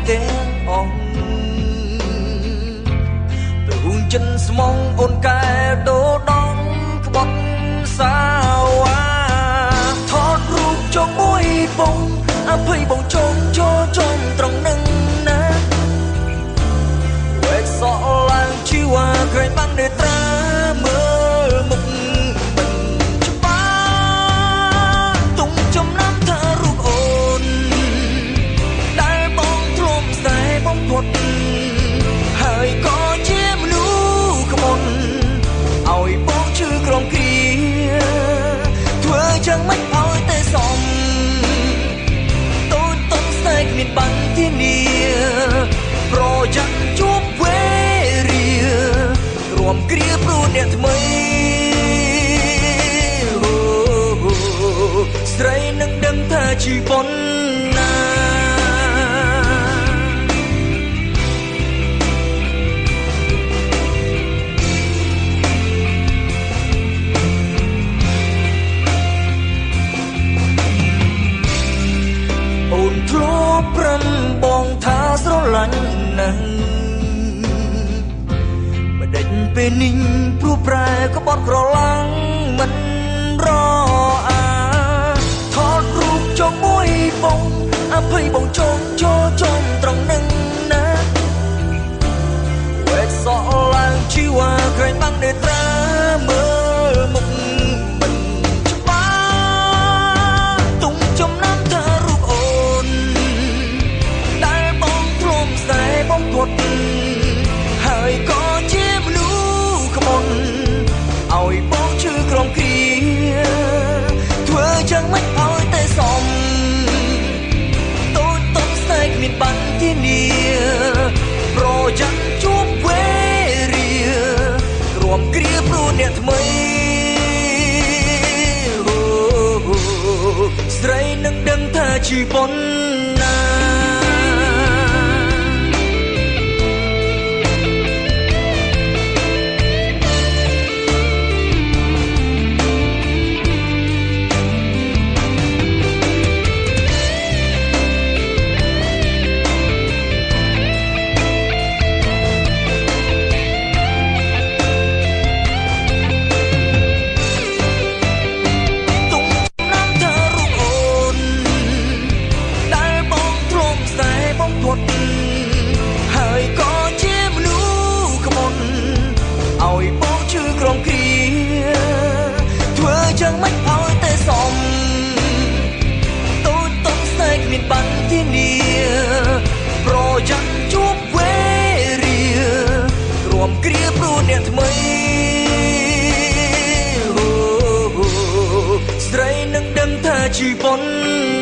ទាំងអស់ទៅហ៊ូនចិនស្មងអូនកែដូដងក្បត់សាវ៉ាថតរូបចុងមួយបងអភ័យបងចង់ចូលចំត្រង់នឹងណាវែកសក់ឡើងជីវ៉ាក្រែងបាំងនេត្រាមើលមុខមិនច្បាស់ទុំចំណាំថារូបអូនដែលបងធ្លាប់ស្នេហ៍បំផុតហើយក៏ជាមនុស្សក្បត់ឲ្យបងជឿក្រំគ្រាធ្វើចឹងមិនឲ្យតែសមមានបានទីនេះប្រយ័ត្នជួបវេរារួមគ្រាព្រោះអ្នកថ្មីស្រីនឹងដឹងថាជីប៉ុនណាអូនធ្លាប់ព្រមបងថាស្រឡាញ់ណាស់មិនដេញពេលនេះព្រោះប្រែក្បត់ក្រឡាំងមិនរអាថតរូបចុងមួយបងអភ័យបងចង់ចូលចំត្រង់នឹងណាវែកសក់ឡើងជីវ៉ាក្រែងបាំងនេត្រាមើលមុខមិនច្បាស់ទុំចំណាំថារូបអូនដែលបងធ្លាប់ស្នេហ៍បំផុតហើយក៏ជាមនុស្សក្បត់ឲ្យបងជឿក្រំគ្រាធ្វើចឹងមិនឲ្យតែសមតូចតុកស្នេហ៍មានបានទីនេះប្រយ័ត្នជួបវេរារួមគ្រាព្រោះអ្នកថ្មីស្រីនឹងដឹងថាជីប៉ុនណាហើយក៏ជាមនុស្សក្បត់ឲ្យបងជឿក្រំគ្រាធ្វើចឹងមិនឲ្យតែសមតូចតុកស្នេហ៍មានបានទីនេះប្រយ័ត្នជួបវេរារួមគ្រាព្រោះអ្នកថ្មីស្រីនឹងដឹងថាជីប៉ុន